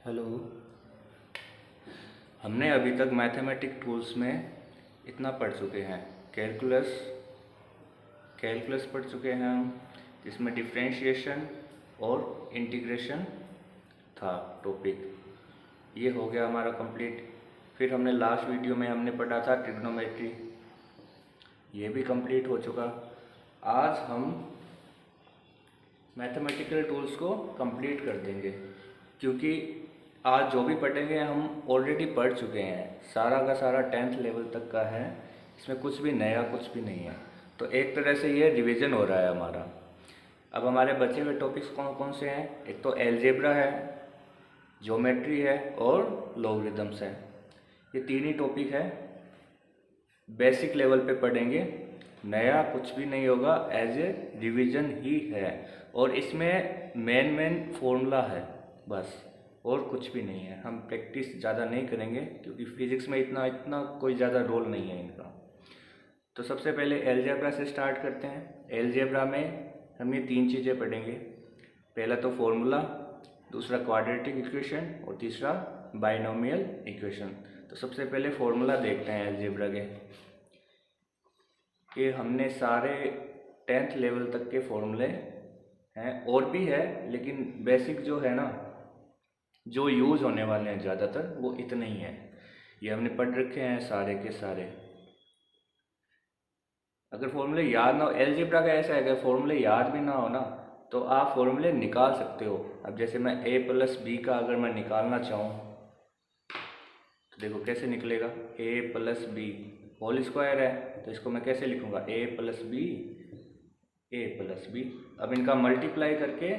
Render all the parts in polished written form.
Hello. हमने अभी तक मैथमेटिक टूल्स में इतना पढ़ चुके हैं। कैलकुलस कैलकुलस पढ़ चुके हैं हम, जिसमें डिफरेंशिएशन और इंटीग्रेशन था टॉपिक। ये हो गया हमारा कंप्लीट। फिर हमने लास्ट वीडियो में हमने पढ़ा था ट्रिग्नोमेट्री, ये भी कंप्लीट हो चुका। आज हम मैथमेटिकल टूल्स को कंप्लीट कर देंगे, क्योंकि आज जो भी पढ़ेंगे हम ऑलरेडी पढ़ चुके हैं। सारा का सारा 10th लेवल तक का है, इसमें कुछ भी नया कुछ भी नहीं है। तो एक तरह से ये रिवीजन हो रहा है हमारा। अब हमारे बचे हुए टॉपिक्स कौन कौन से हैं? एक तो एलजेब्रा है, ज्योमेट्री है और लॉगरिदम्स है। ये तीन ही टॉपिक है, बेसिक लेवल पे पढ़ेंगे, नया कुछ भी नहीं होगा, एज ए रिवीजन ही है। और इसमें मेन फॉर्मूला है बस, और कुछ भी नहीं है। हम प्रैक्टिस ज़्यादा नहीं करेंगे, क्योंकि फिजिक्स में इतना कोई ज़्यादा रोल नहीं है इनका। तो सबसे पहले एलजेब्रा से स्टार्ट करते हैं। एलजेब्रा में हम ये तीन चीज़ें पढ़ेंगे। पहला तो फॉर्मूला, दूसरा क्वाड्रेटिक इक्वेशन और तीसरा बाइनोमियल इक्वेशन। तो सबसे पहले फॉर्मूला देखते हैं एलजेब्रा के, कि हमने सारे 10th लेवल तक के फॉर्मूले हैं, और भी है, लेकिन बेसिक जो है ना, जो यूज़ होने वाले हैं ज़्यादातर, वो इतने ही हैं। ये हमने पढ़ रखे हैं सारे के सारे। अगर फॉर्मूले याद ना हो, एलजेब्रा का ऐसा है कि फॉर्मूले याद भी ना हो ना, तो आप फॉर्मूले निकाल सकते हो। अब जैसे मैं a प्लस बी का अगर मैं निकालना चाहूँ, तो देखो कैसे निकलेगा। a plus b whole square है, तो इसको मैं कैसे लिखूँगा? a plus b, a plus b. अब इनका मल्टीप्लाई करके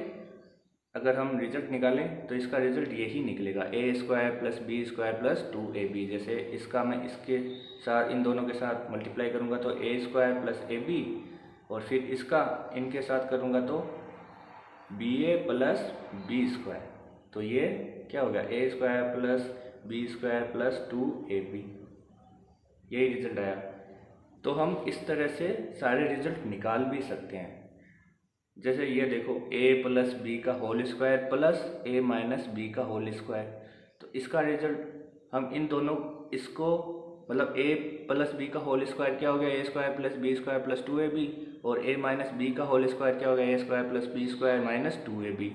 अगर हम रिजल्ट निकालें, तो इसका रिजल्ट यही निकलेगा, ए square plus B square plus 2ab। जैसे इसका मैं इसके साथ, इन दोनों के साथ मल्टीप्लाई करूँगा तो ए स्क्वायर प्लस ए बी, और फिर इसका इनके साथ करूँगा तो बी ए प्लस बी स्क्वायर। तो ये क्या हो गया? ए square plus B square plus 2ab। यही रिजल्ट आया। तो हम इस तरह से सारे रिजल्ट निकाल भी सकते हैं। जैसे ये देखो, a प्लस बी का whole square plus a minus b का होल स्क्वायर। तो इसका रिजल्ट हम इन दोनों, इसको मतलब a प्लस बी का होल स्क्वायर क्या हो गया? ए square plus B square plus 2ab। और a माइनस बी का होल स्क्वायर क्या हो गया? ए square plus B square minus 2ab।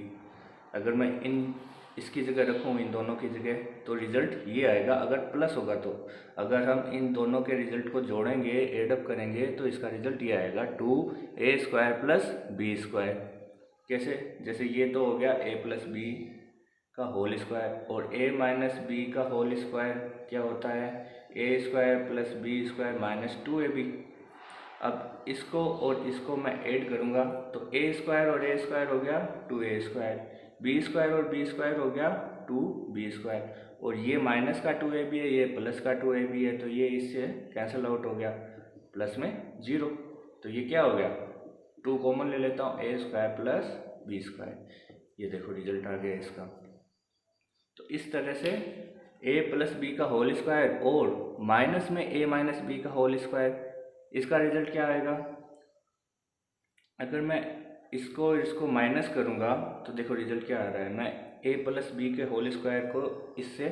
अगर मैं इसकी जगह रखूँ, इन दोनों की जगह, तो रिजल्ट ये आएगा, अगर प्लस होगा तो। अगर हम इन दोनों के रिजल्ट को जोड़ेंगे, एडअप करेंगे, तो इसका रिजल्ट ये आएगा 2a square plus B square. कैसे? जैसे ये तो हो गया a प्लस बी का होल स्क्वायर, और a माइनस बी का होल स्क्वायर क्या होता है? ए square plus B square minus 2ab। अब इसको और इसको मैं ऐड करूँगा, तो ए स्क्वायर और ए स्क्वायर हो गया 2a स्क्वायर, बी स्क्वायर और बी स्क्वायर हो गया 2b स्क्वायर, और ये माइनस का 2ab है, ये प्लस का 2ab है, तो ये इससे कैंसिल आउट हो गया, प्लस में 0। तो ये क्या हो गया? 2 कॉमन ले लेता हूँ, ए स्क्वायर प्लस बी स्क्वायर। ये देखो रिजल्ट आ गया इसका। तो इस तरह से a प्लस बी का होल स्क्वायर और माइनस में a माइनस बी का होल स्क्वायर, इसका रिजल्ट क्या आएगा? अगर मैं इसको माइनस करूँगा, तो देखो रिजल्ट क्या आ रहा है। मैं a प्लस बी के होल स्क्वायर को इससे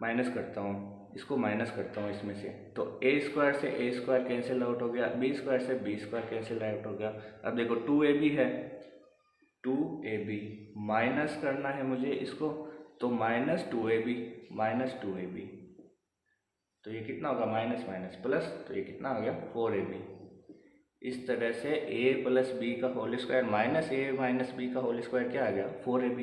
माइनस करता हूँ, इसको माइनस करता हूँ इसमें से, तो a स्क्वायर से a स्क्वायर कैंसिल आउट हो गया, b स्क्वायर से b स्क्वायर कैंसिल आउट हो गया। अब देखो 2ab है, 2ab माइनस करना है मुझे इसको, तो माइनस 2ab, तो ये कितना होगा? माइनस माइनस प्लस, तो ये कितना हो गया? 4ab। इस तरह से a प्लस बी का whole square minus a minus b का होल स्क्वायर क्या आ गया? 4ab।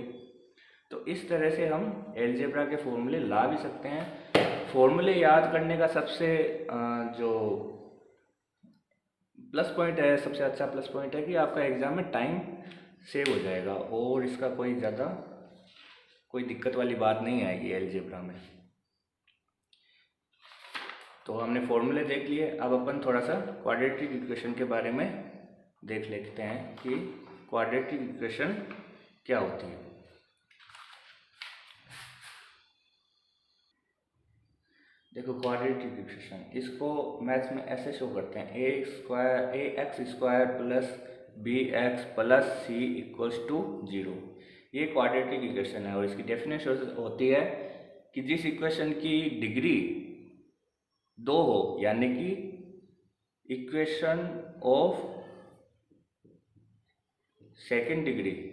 तो इस तरह से हम एलजेब्रा के फॉर्मूले ला भी सकते हैं। फॉर्मूले याद करने का सबसे जो प्लस पॉइंट है, सबसे अच्छा प्लस पॉइंट है कि आपका एग्ज़ाम में टाइम सेव हो जाएगा, और इसका कोई ज़्यादा कोई दिक्कत वाली बात नहीं आएगी एलजेब्रा में। तो हमने फॉर्मूले देख लिए। अब अपन थोड़ा सा क्वाड्रेटिक इक्वेशन के बारे में देख लेते हैं कि क्वाड्रेटिक इक्वेशन क्या होती है। देखो क्वाड्रेटिक इक्वेशन, इसको मैथ्स में ऐसे शो करते हैं, ए x square plus B x plus C equals to 0। ये क्वाड्रेटिक इक्वेशन है और इसकी डेफिनेशन होती है कि जिस इक्वेशन की डिग्री 2 हो, यानी कि इक्वेशन ऑफ सेकेंड डिग्री,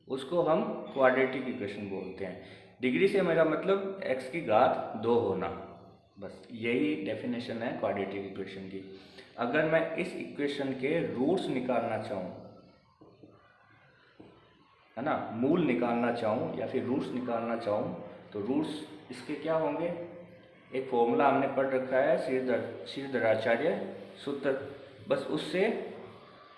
उसको हम क्वाड्रेटिक इक्वेशन बोलते हैं। डिग्री से मेरा मतलब x की घात 2 होना, बस यही डेफिनेशन है क्वाड्रेटिक इक्वेशन की। अगर मैं इस इक्वेशन के रूट्स निकालना चाहूँ, है ना, मूल निकालना चाहूँ या फिर रूट्स निकालना चाहूँ, तो रूट्स इसके क्या होंगे, एक फॉर्मूला हमने पढ़ रखा है श्रीधराचार्य सूत्र, बस उससे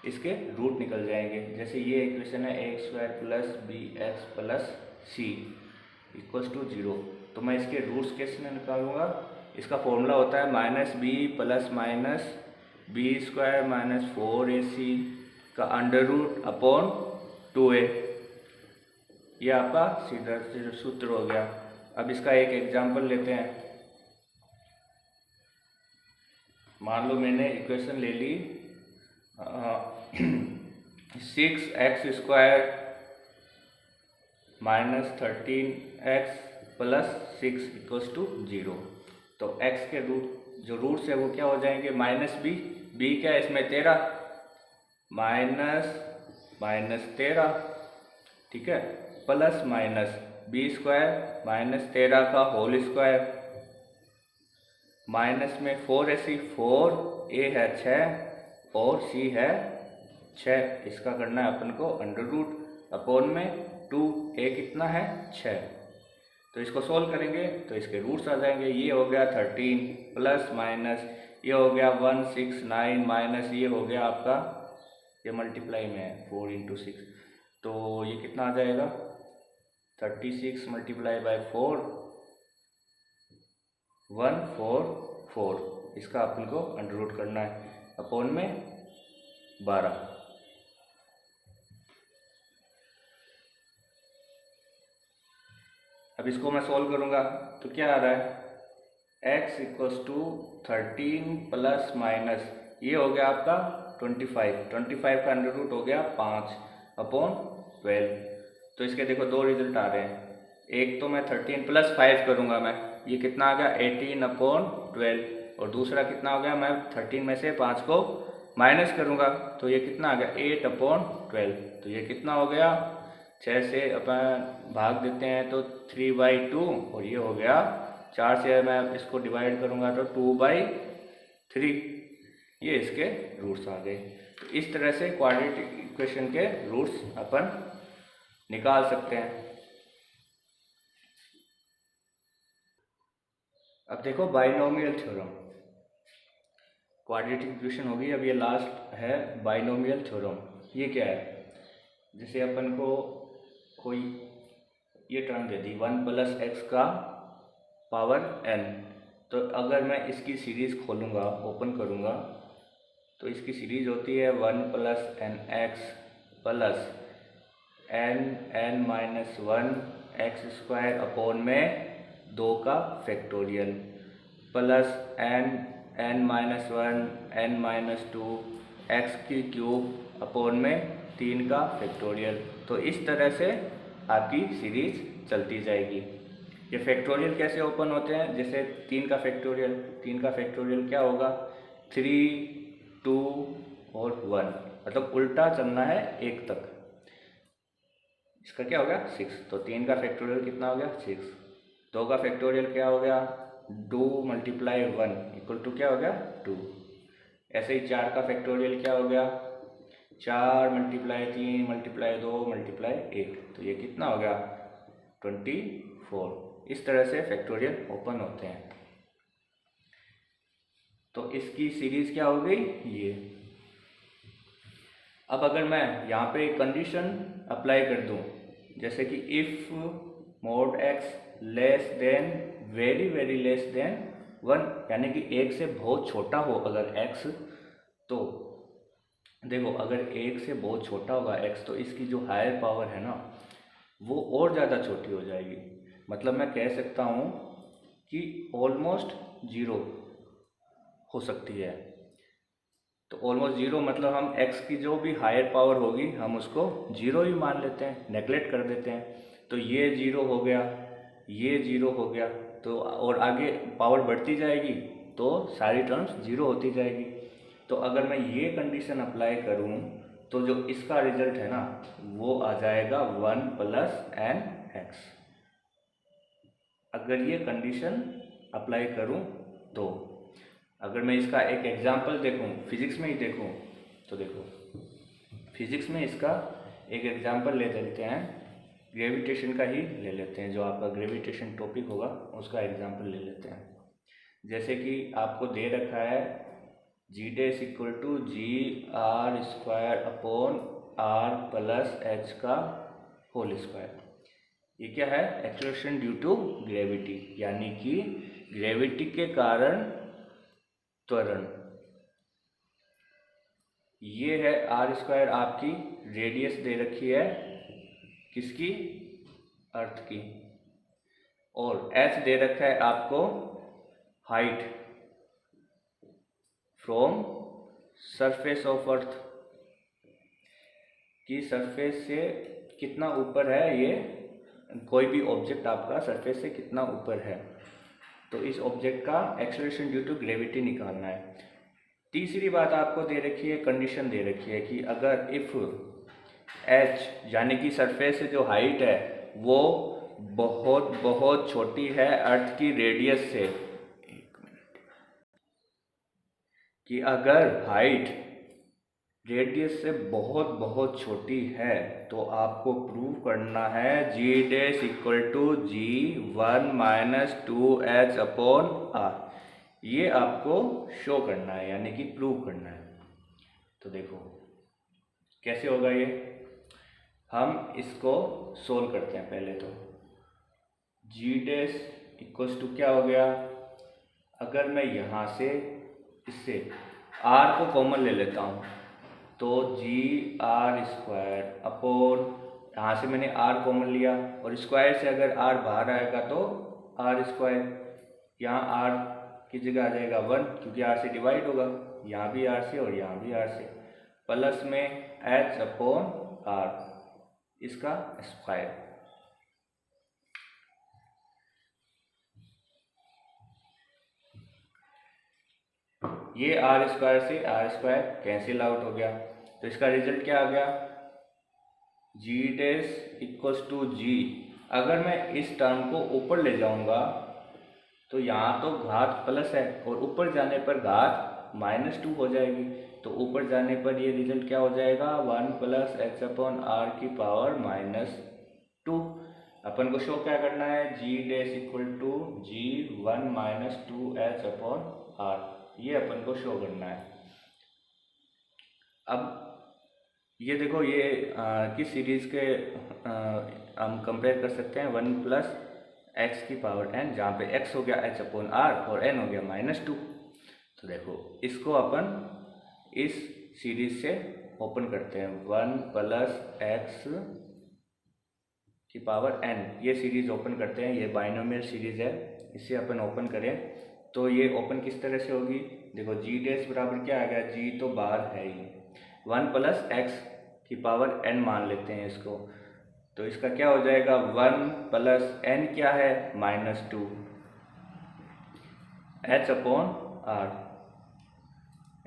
इसके रूट निकल जाएंगे। जैसे ये इक्वेशन है a² + bx + c = 0, तो मैं इसके रूट्स कैसे निकालूंगा, इसका फॉर्मूला होता है -b ± b² - 4ac का √/2a, ये आपका सीधा सूत्र हो गया। अब इसका एक एग्जांपल लेते हैं। मान लो मैंने इक्वेशन ले ली 6x² - 13x + 6 = 0, तो x के रूट्स है वो क्या हो जाएंगे, -b क्या है इसमें 13 -13, ठीक है, प्लस माइनस b² - 13 का होल स्क्वायर, माइनस में 4ac, 4a है 6 और c है 6, इसका करना है अपन को √/2a कितना है 6, तो इसको सोल्व करेंगे तो इसके रूट्स आ जाएंगे। ये हो गया 13 प्लस माइनस ये हो गया 169 माइनस ये हो गया आपका, ये मल्टीप्लाई में है 4 × 6, तो ये कितना आ जाएगा 36 × 4 144, इसका अपन को √ करना है अपॉन में 12। अब इसको मैं सॉल्व करूंगा तो क्या आ रहा है, x = 13 प्लस माइनस ये हो गया आपका 25 का √ हो गया 5/12, तो इसके देखो दो रिजल्ट आ रहे हैं। एक तो मैं 13 + 5 करूंगा मैं, ये कितना आ गया 18/12, और दूसरा कितना हो गया, मैं 13 में से 5 को माइनस करूंगा तो ये कितना आ गया 8/12, तो ये कितना हो गया 6 से अपन भाग देते हैं तो 3/2, और ये हो गया 4 से मैं इसको डिवाइड करूंगा तो 2/3, ये इसके रूट्स आ गए। तो इस तरह से क्वाड्रेटिक इक्वेशन के रूट्स अपन निकाल सकते हैं। अब देखो बाइनोमियल थ्योरम, क्वाड्रेटिक इक्वेशन होगी, अब ये लास्ट है बाइनोमियल थ्योरम। ये क्या है, जैसे अपन को कोई ये टर्म दे दी 1 + x का पावर n, तो अगर मैं इसकी सीरीज़ खोलूँगा, ओपन करूँगा, तो इसकी सीरीज़ होती है 1 + nx प्लस n(n−1) x² में 2 का factorial plus n(n−1) n-2 x³ में 3 का फैक्टोरियल। तो इस तरह से आपकी सीरीज चलती जाएगी। ये फैक्टोरियल कैसे ओपन होते हैं, जैसे 3 का फैक्टोरियल क्या होगा 3, 2 और 1, मतलब उल्टा चलना है 1 तक, इसका क्या हो गया 6, तो 3 का फैक्टोरियल कितना हो गया 6, 2 का फैक्टोरियल क्या हो गया 2 × 1 = क्या हो गया 2, ऐसे ही 4 का फैक्टोरियल क्या हो गया 4 × 3 × 2 × 1, तो ये कितना हो गया 24। इस तरह से फैक्टोरियल ओपन होते हैं। तो इसकी सीरीज क्या हो गई ये। अब अगर मैं यहाँ पे एक कंडीशन अप्लाई कर दूँ, जैसे कि if mod x less than very less than 1, यानी कि 1 से बहुत छोटा हो अगर x, तो देखो अगर 1 से बहुत छोटा होगा x, तो इसकी जो हायर पावर है ना वो और ज़्यादा छोटी हो जाएगी। मतलब मैं कह सकता हूँ कि ऑलमोस्ट 0 हो सकती है। तो ऑलमोस्ट जीरो मतलब हम x की जो भी हायर पावर होगी हम उसको जीरो ही मान लेते हैं, नेगलेक्ट कर देते हैं। तो ये जीरो हो गया, ये जीरो हो गया, तो और आगे पावर बढ़ती जाएगी तो सारी टर्म्स जीरो होती जाएगी। तो अगर मैं ये कंडीशन अप्लाई करूँ तो जो इसका रिजल्ट है ना वो आ जाएगा 1 + n(x). अगर ये कंडीशन अप्लाई करूँ तो अगर मैं इसका एक एग्जांपल देखूँ, फिजिक्स में ही देखूँ, तो देखो फिजिक्स में इसका एक एग्जांपल ले लेते हैं, ग्रेविटेशन का ही ले लेते हैं, जो आपका ग्रेविटेशन टॉपिक होगा उसका एग्जांपल ले लेते हैं। जैसे कि आपको दे रखा है g' = g(r²/r+h²)। ये क्या है? एक्सेलरेशन ड्यू टू ग्रेविटी, यानी कि ग्रेविटी के कारण त्वरण। ये है r², आपकी रेडियस दे रखी है किसकी? अर्थ की। और h दे रखा है आपको height from surface of earth, की सरफेस से कितना ऊपर है, ये कोई भी ऑब्जेक्ट आपका सरफेस से कितना ऊपर है, तो इस ऑब्जेक्ट का एक्सेलरेशन ड्यू टू ग्रेविटी निकालना है। तीसरी बात आपको दे रखी है, कंडीशन दे रखी है कि अगर इफ़ h यानी कि सरफेस से जो हाइट है वो बहुत बहुत छोटी है अर्थ की रेडियस से, कि अगर हाइट रेडियस से बहुत बहुत छोटी है तो आपको प्रूव करना है g' = g1 - 2h/r। ये आपको शो करना है, यानी कि प्रूव करना है। तो देखो कैसे होगा ये, हम इसको सोल्व करते हैं। पहले तो g' = क्या हो गया, अगर मैं यहाँ से इससे r को कॉमन ले लेता हूँ तो g(r²) यहाँ से मैंने r कॉमन लिया और स्क्वायर से अगर r बाहर आएगा तो r², यहाँ r की जगह आ जाएगा 1 क्योंकि r से डिवाइड होगा, यहाँ भी r से और यहाँ भी r से, प्लस में h/r इसका स्क्वायर। ये r² से r² कैंसिल आउट हो गया, तो इसका रिजल्ट क्या आ गया, g' = g। अगर मैं इस टर्म को ऊपर ले जाऊंगा तो यहाँ तो घात प्लस है और ऊपर जाने पर घात -2 हो जाएगी, तो ऊपर जाने पर ये रिजल्ट क्या हो जाएगा, 1 + h/r⁻²। अपन को शो क्या करना है, g' = g1 - 2h/r, ये अपन को शो करना है। अब ये देखो ये किस सीरीज के हम कंपेयर कर सकते हैं, 1 + x⁴n, जहाँ पे x हो गया h/r और n हो गया -2। तो देखो इसको अपन इस सीरीज से ओपन करते हैं, 1 + x⁴n, ये सीरीज ओपन करते हैं, ये बाइनोमियल सीरीज है, इसे अपन ओपन करें तो ये ओपन किस तरह से होगी, देखो g' बराबर क्या आ गया, g तो बाहर है ही, 1 + x⁴n मान लेते हैं इसको, तो इसका क्या हो जाएगा, 1 + n क्या है, -2 h/r,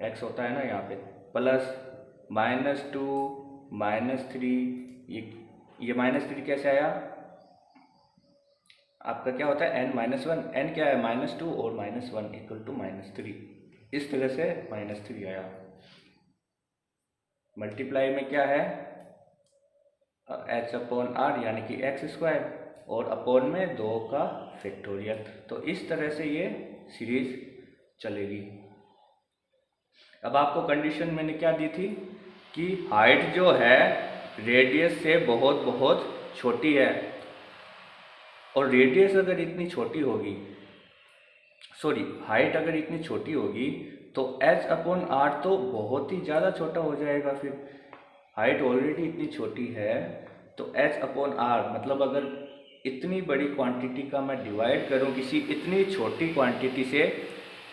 x होता है ना यहाँ पे, प्लस -2 -3, ये -3 कैसे आया, आपका क्या होता है n-1, n क्या है -2 और -1 = -3, इस तरह से -3 आया। मल्टीप्लाई में क्या है, h/r यानी कि x² और अपॉन में 2 का फैक्टोरियल, तो इस तरह से ये सीरीज चलेगी। अब आपको कंडीशन मैंने क्या दी थी कि हाइट जो है रेडियस से बहुत बहुत छोटी है, और रेडियस अगर इतनी छोटी होगी, हाइट अगर इतनी छोटी होगी तो h/r तो बहुत ही ज़्यादा छोटा हो जाएगा। फिर हाइट ऑलरेडी इतनी छोटी है तो h/r मतलब अगर इतनी बड़ी क्वांटिटी का मैं डिवाइड करूं किसी इतनी छोटी क्वांटिटी से,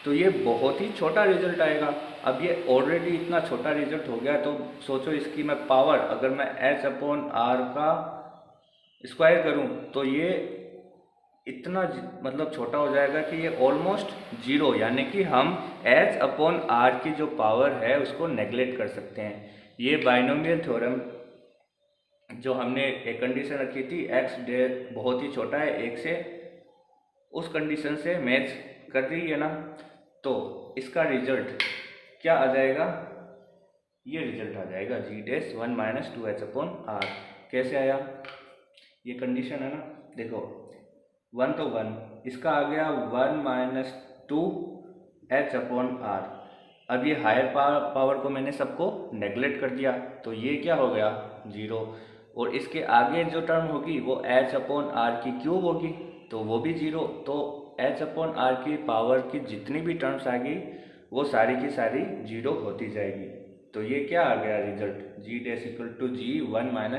तो ये बहुत ही छोटा रिजल्ट आएगा। अब ये ऑलरेडी इतना छोटा रिजल्ट हो गया, तो सोचो इसकी मैं पावर अगर मैं h/r का स्क्वायर करूं तो ये इतना मतलब छोटा हो जाएगा कि ये ऑलमोस्ट जीरो, यानी कि हम h/r की जो पावर है उसको नेगलेक्ट कर सकते हैं। ये बाइनोमियल थ्योरम जो हमने एक कंडीशन रखी थी x डे बहुत ही छोटा है 1 से, उस कंडीशन से मैच कर रही है ना, तो इसका रिजल्ट क्या आ जाएगा, ये रिजल्ट आ जाएगा g1 - 2h/r। कैसे आया, ये कंडीशन है ना, देखो 1 तो 1, इसका आ गया 1 - 2h/r। अब ये हायर पावर को मैंने सबको नेगलेक्ट कर दिया, तो ये क्या हो गया, जीरो। और इसके आगे जो टर्म होगी वो h/r की क्यूब होगी, तो वो भी जीरो। तो h/r की पावर की जितनी भी टर्म्स आएगी वो सारी की सारी जीरो होती जाएगी। तो ये क्या आ गया रिजल्ट, g1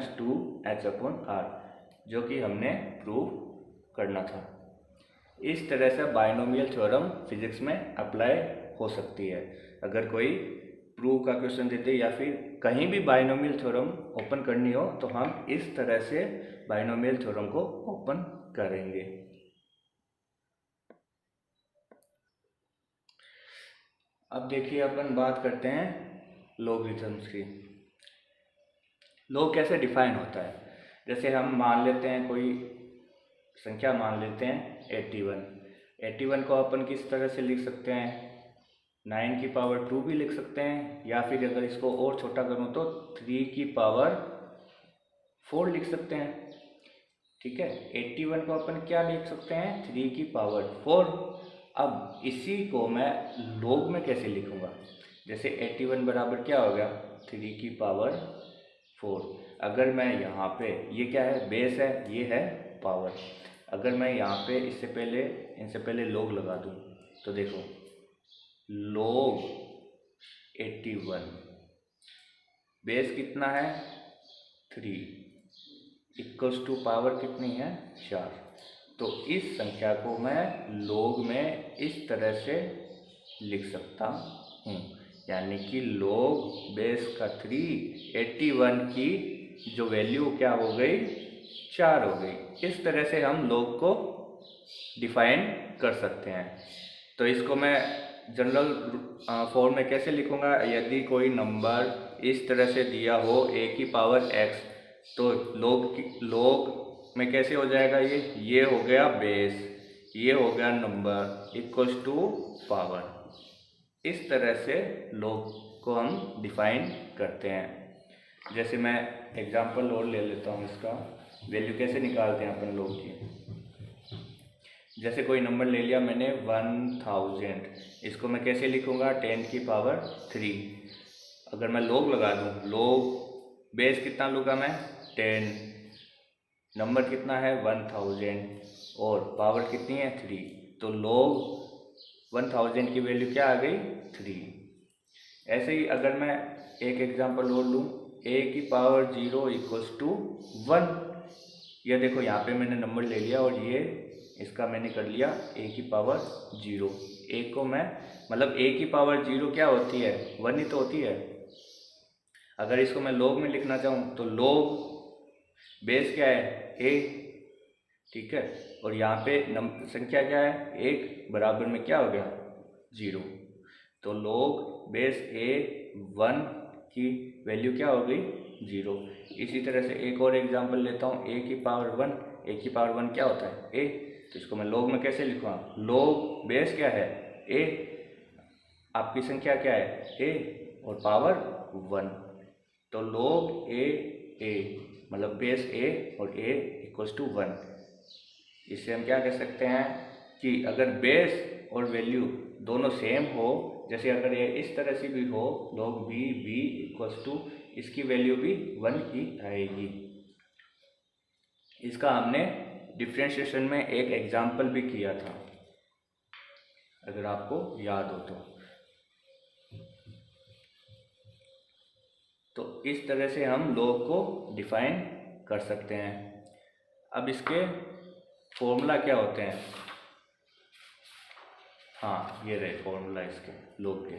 - 2h/r, जो कि हमने प्रूव करना था। इस तरह से बाइनोमियल थ्योरम फिजिक्स में अप्लाई हो सकती है। अगर कोई प्रूव का क्वेश्चन देते या फिर कहीं भी बाइनोमियल थ्योरम ओपन करनी हो तो हम इस तरह से बाइनोमियल थ्योरम को ओपन करेंगे। अब देखिए अपन बात करते हैं लॉगरिथम्स की। लॉग कैसे डिफाइन होता है, जैसे हम मान लेते हैं कोई संख्या मान लेते हैं 81 को अपन किस तरह से लिख सकते हैं, 9 की पावर 2 भी लिख सकते हैं, या फिर अगर इसको और छोटा करूँ तो 3 की पावर 4 लिख सकते हैं। ठीक है, 81 को अपन क्या लिख सकते हैं, 3 की पावर 4। अब इसी को मैं लॉग में कैसे लिखूँगा, जैसे 81 बराबर क्या हो गया, 3 की पावर 4। अगर मैं यहाँ पे, ये क्या है, बेस है, ये है पावर। अगर मैं यहाँ पे इनसे पहले लॉग लगा दूँ तो देखो log 81, बेस कितना है 3, इक्वल्स टू पावर कितनी है 4। तो इस संख्या को मैं log में इस तरह से लिख सकता हूँ, यानी कि log बेस का 3 81 की जो वैल्यू क्या हो गई, 4 हो गई। इस तरह से हम log को डिफाइन कर सकते हैं। तो इसको मैं जनरल फॉर्म में कैसे लिखूँगा, यदि कोई नंबर इस तरह से दिया हो a की पावर x, तो log में कैसे हो जाएगा, ये हो गया बेस, ये हो गया नंबर इक्वल्स टू पावर। इस तरह से log को हम डिफाइन करते हैं। जैसे मैं एग्जांपल और ले लेता हूँ, इसका वैल्यू कैसे निकालते हैं अपन log की। जैसे कोई नंबर ले लिया मैंने 1000, इसको मैं कैसे लिखूँगा, 10 की पावर 3। अगर मैं log लगा दूँ, log बेस कितना लूँगा मैं 10, नंबर कितना है 1000 और पावर कितनी है 3, तो log 1000 की वैल्यू क्या आ गई 3। ऐसे ही अगर मैं एक एग्जांपल और लूँ, a की पावर 0 इक्वल्स टू 1। यह देखो यहाँ पे मैंने नंबर ले लिया और ये इसका मैंने कर लिया a की पावर 0। a को मैं मतलब a की पावर 0 क्या होती है, 1 ही तो होती है। अगर इसको मैं log में लिखना चाहूँ तो log बेस क्या है a, ठीक है, और यहाँ पे संख्या क्या है 1, बराबर में क्या हो गया 0। तो log बेस a 1 की वैल्यू क्या हो गई 0। इसी तरह से एक और एग्जांपल लेता हूँ, a की पावर 1, a की पावर 1 क्या होता है a, तो इसको मैं log में कैसे लिखूँगा, log बेस क्या है a, आपकी संख्या क्या है a और पावर 1, तो log a मतलब बेस a और a इक्वल्स टू 1। इससे हम क्या कह सकते हैं कि अगर बेस और वैल्यू दोनों सेम हो, जैसे अगर ये इस तरह से भी हो log b इक्वल्स टू, इसकी वैल्यू भी 1 की आएगी। इसका हमने डिफरेंशिएशन में एक एग्जाम्पल भी किया था, अगर आपको याद हो तो इस तरह से हम log को डिफाइन कर सकते हैं। अब इसके फॉर्मूला क्या होते हैं, हाँ ये रहे फॉर्मूला इसके लोग के।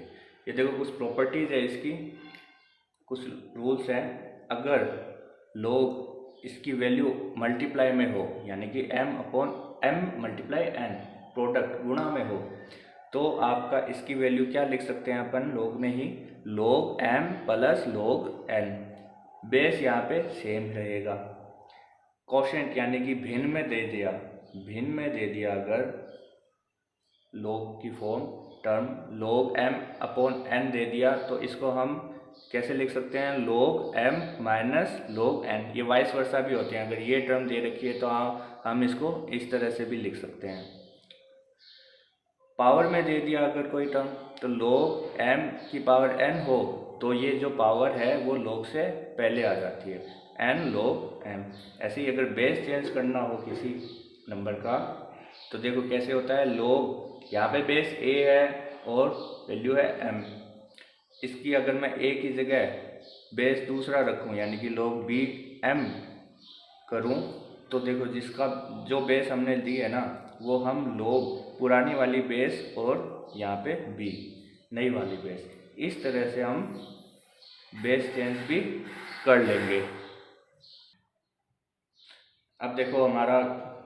ये देखो कुछ प्रॉपर्टीज़ है इसकी, कुछ रूल्स हैं। अगर लोग इसकी वैल्यू मल्टीप्लाई में हो, यानी कि m upon m multiply n product गुणा में हो, तो आपका इसकी वैल्यू क्या लिख सकते हैं अपन लोग में ही, log m plus log n। Base यहाँ पे सेम रहेगा। कोशेंट यानी कि भिन्न में दे दिया, भिन्न में दे दिया अगर log की form term log m upon n दे दिया, तो इसको हम कैसे लिख सकते हैं, log m minus log n। ये वाइस वर्सा भी होते हैं। अगर ये टर्म दे रखी है तो हम इसको इस तरह से भी लिख सकते हैं। पावर में दे दिया अगर कोई टर्म, तो log m की पावर n हो तो ये जो पावर है वो log से पहले आ जाती है, n log m। ऐसे ही अगर बेस चेंज करना हो किसी नंबर का, तो देखो कैसे होता है, log यहाँ पे बेस a है और वैल्यू है m। इसकी अगर मैं a की जगह बेस दूसरा रखूँ, यानी कि log b m करूँ, तो देखो जिसका जो बेस हमने दी है ना, वो हम log पुरानी वाली बेस और यहाँ पे b नई वाली बेस, इस तरह से हम बेस चेंज भी कर लेंगे। अब देखो हमारा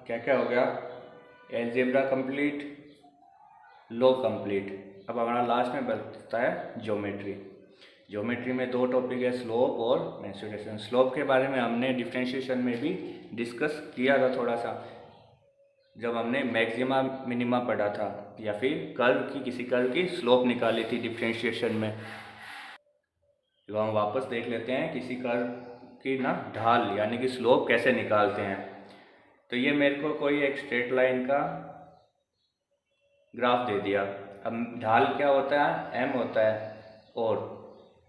क्या क्या हो गया, एलजेब्रा कंप्लीट, लॉग कंप्लीट। अब हमारा लास्ट में बचता है ज्योमेट्री। ज्योमेट्री में दो टॉपिक है, स्लोप और मेंसुरेशन। स्लोप के बारे में हमने डिफरेंशिएशन में भी डिस्कस किया था थोड़ा सा, जब हमने मैक्सिमा मिनिमा पढ़ा था, या फिर कर्व की, किसी कर्व की स्लोप निकाली थी डिफरेंशिएशन में। तो हम वापस देख लेते हैं किसी कर्व की ना ढाल यानी कि स्लोप कैसे निकालते हैं। तो ये मेरे को कोई एक स्ट्रेट लाइन का ग्राफ दे दिया। अब ढाल क्या होता है, m होता है, और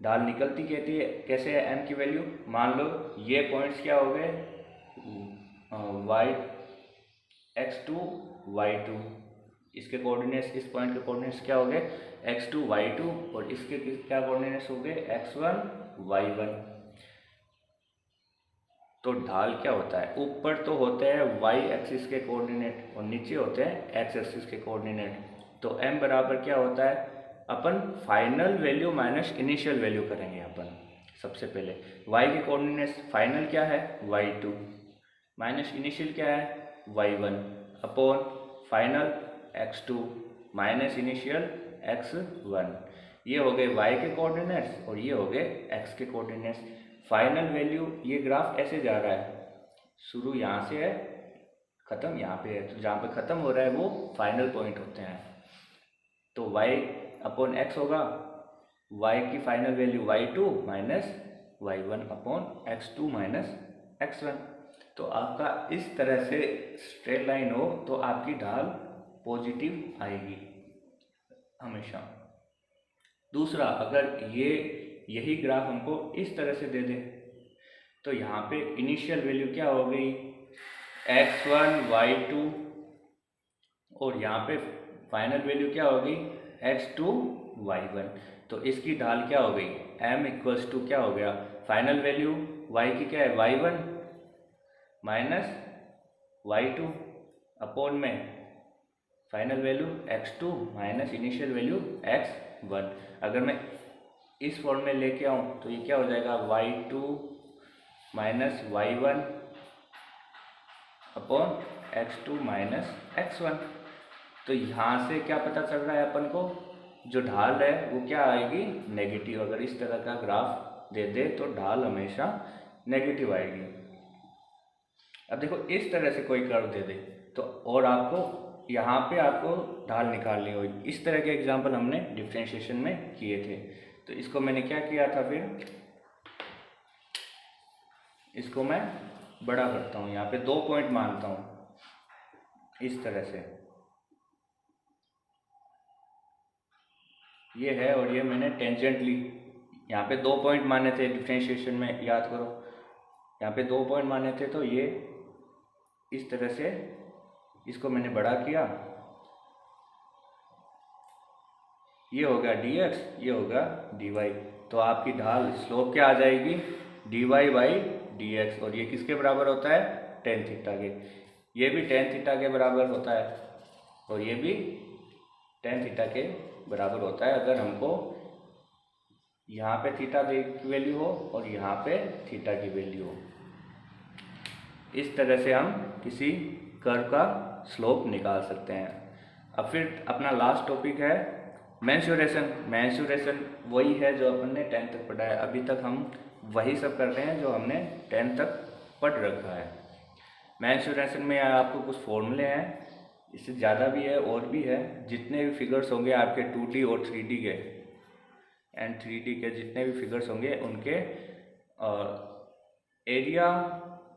ढाल निकलती कहती है कैसे है, m की वैल्यू मान लो ये पॉइंट्स क्या हो गए, x2 y2, इसके कोऑर्डिनेट्स, इस पॉइंट के कोऑर्डिनेट्स क्या हो गए x2 y2, और इसके क्या कोऑर्डिनेट्स हो गए x1 y1। तो ढाल क्या होता है, ऊपर तो होते हैं y एक्सिस के कोऑर्डिनेट और नीचे होते हैं x एक्सिस के कोऑर्डिनेट। तो m बराबर क्या होता है, अपन final value minus initial value करेंगे अपन। सबसे पहले y के कोऑर्डिनेट्स फाइनल क्या है y2, माइनस इनिशियल क्या है y1, upon final x2 minus initial x1। ये हो गए y के कोऑर्डिनेट्स और ये हो गए x के कोऑर्डिनेट्स। फाइनल वैल्यू, ये ग्राफ ऐसे जा रहा है, शुरू यहाँ से है, ख़त्म यहाँ पे है, तो जहाँ पे ख़त्म हो रहा है वो फाइनल पॉइंट होते हैं। तो y अपॉन x होगा, y की final value y2 minus y1 upon x2 minus x1। तो आपका इस तरह से स्ट्रेट लाइन हो तो आपकी ढाल पॉजिटिव आएगी हमेशा। दूसरा, अगर यही ग्राफ हमको इस तरह से दे दे, तो यहाँ पे इनिशियल वैल्यू क्या हो गई x1 y2, और यहाँ पे फाइनल वैल्यू क्या हो गई x2 y1। तो इसकी ढाल क्या हो गई, m इक्वल्स टू क्या हो गया, फाइनल वैल्यू y की क्या है y1 माइनस y2 अपॉन में final value x2 minus initial value x1। अगर मैं इस फॉर्म में लेके आऊँ तो ये क्या हो जाएगा y2 minus y1 upon x2 minus x1। तो यहाँ से क्या पता चल रहा है अपन को, जो ढाल है वो क्या आएगी नेगेटिव। अगर इस तरह का ग्राफ दे दे तो ढाल हमेशा नेगेटिव आएगी। अब देखो इस तरह से कोई कर्व दे दे तो, और आपको यहाँ पे आपको ढाल निकालनी होगी। इस तरह के एग्जाम्पल हमने डिफरेंशिएशन में किए थे। तो इसको मैंने क्या किया था, फिर इसको मैं बड़ा करता हूँ, यहाँ पे 2 पॉइंट मानता हूँ इस तरह से, ये है और ये मैंने टेंजेंटली यहाँ पे 2 पॉइंट माने थे डिफरेंशिएशन में, याद करो यहाँ पे 2 पॉइंट माने थे। तो ये इस तरह से इसको मैंने बड़ा किया, ये होगा dx, ये होगा dy। तो आपकी ढाल स्लोप क्या आ जाएगी dy बाई dx, और ये किसके बराबर होता है tan थीटा के। ये भी tan थीटा के बराबर होता है और ये भी tan थीटा के बराबर होता है अगर हमको यहाँ पे थीटा की वैल्यू हो और यहाँ पे थीटा की वैल्यू हो। इस तरह से हम किसी कर्व का स्लोप निकाल सकते हैं। अब फिर अपना लास्ट टॉपिक है मेंसुरेशन। मेंसुरेशन वही है जो अपन ने 10th तक पढ़ा है। अभी तक हम वही सब कर रहे हैं जो हमने 10th तक पढ़ रखा है। मेंसुरेशन में आपको कुछ फॉर्मूले हैं, इससे ज़्यादा भी है और भी है। जितने भी फिगर्स होंगे आपके 2D और 3D के एंड 3D के जितने भी फिगर्स होंगे उनके एरिया,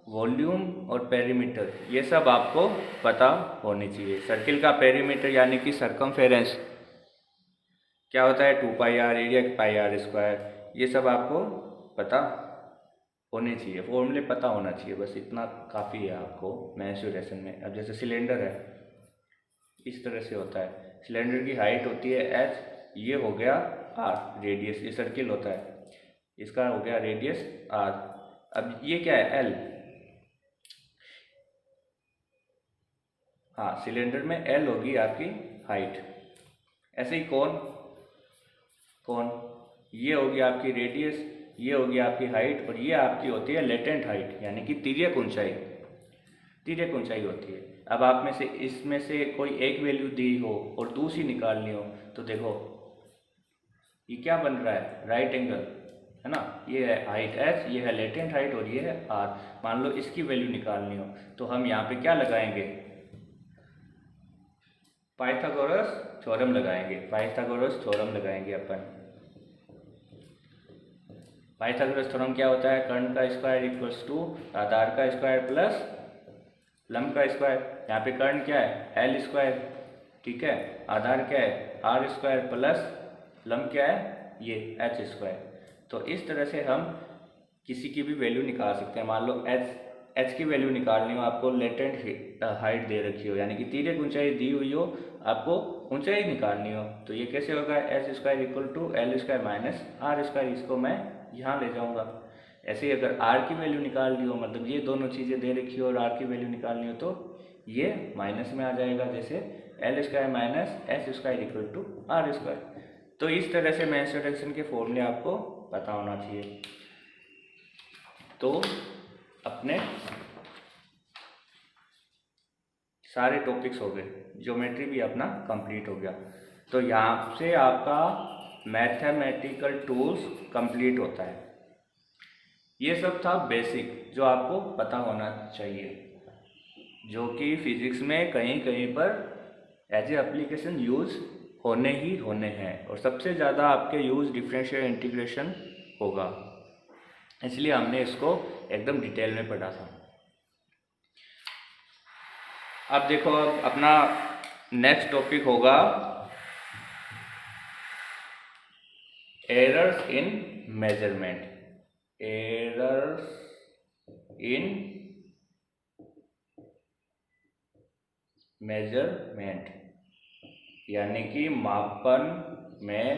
वॉल्यूम और पेरीमीटर ये सब आपको पता होनी चाहिए। सर्किल का पेरीमीटर यानी कि सरकमफेरेंस क्या होता है 2 पाई are, area pi are square, ये सब आपको पता होने चाहिए, फॉर्मूले पता होना चाहिए, बस इतना काफ़ी है आपको मेंसुरेशन में। अब जैसे सिलेंडर है, इस तरह से होता है। सिलेंडर की हाइट होती है h, ये हो गया r, रेडियस, ये सर्किल होता है, इसका हो गया रेडियस r। अब ये क्या है l, हाँ सिलेंडर में l होगी आपकी हाइट। ऐसे ही कौन ये होगी आपकी रेडियस, ये होगी आपकी हाइट और ये आपकी होती है लेटेंट हाइट यानी कि तिर्यक ऊंचाई। तिर्यक ऊंचाई होती है। अब आप में से इसमें से कोई एक वैल्यू दी हो और दूसरी निकालनी हो तो देखो ये क्या बन रहा है, राइट एंगल है ना। ये है हाइट h, ये है लेटेंट हाइट और ये है r। मान लो इसकी वैल्यू निकालनी हो तो हम यहाँ पे क्या लगाएंगे, पाइथागोरस थ्योरम लगाएंगे। पाइथागोरस थ्योरम लगाएंगे अपन। पाइथागोरस थ्योरम क्या होता है, कर्ण का स्क्वायर इक्वल्स टू आधार का स्क्वायर प्लस लंब का स्क्वायर। यहाँ पे कर्ण क्या है एल स्क्वायर, ठीक है, आधार क्या है आर स्क्वायर प्लस लंब क्या है ये एच स्क्वायर। तो इस तरह से हम किसी की भी वैल्यू निकाल सकते हैं। मान लो एच की वैल्यू निकालनी हो, आपको लेटेंट हाइट दे रखी हो यानी कि तिर्यक ऊंचाई दी हुई हो, आपको ऊंचाई निकालनी हो तो ये कैसे होगा, h square equal to l square minus r square, इसको मैं यहाँ ले जाऊँगा। ऐसे ही अगर आर की वैल्यू निकालनी हो, मतलब ये दोनों चीज़ें दे रखी हो और आर की वैल्यू निकालनी हो तो ये माइनस में आ जाएगा, जैसे l square minus h square equal to r square. तो इस तरह से मेंसुरेशन के फॉर्मूले आपको पता होना चाहिए। तो अपने सारे टॉपिक्स हो गए, ज्योमेट्री भी अपना कंप्लीट हो गया। तो यहाँ से आपका मैथमेटिकल टूल्स कंप्लीट होता है। ये सब था बेसिक जो आपको पता होना चाहिए, जो कि फिजिक्स में कहीं कहीं पर एज ए एप्लीकेशन यूज होने ही होने हैं। और सबसे ज़्यादा आपके यूज डिफरेंशियल इंटीग्रेशन होगा, इसलिए हमने इसको एकदम डिटेल में पढ़ा था। अब देखो, अब अपना नेक्स्ट टॉपिक होगा errors in measurement. Errors in measurement यानी कि मापन में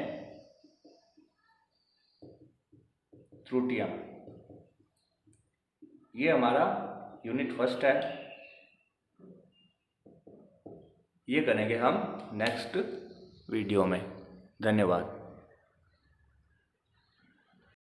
त्रुटियां। ये हमारा यूनिट फर्स्ट है, ये करेंगे हम नेक्स्ट वीडियो में। धन्यवाद।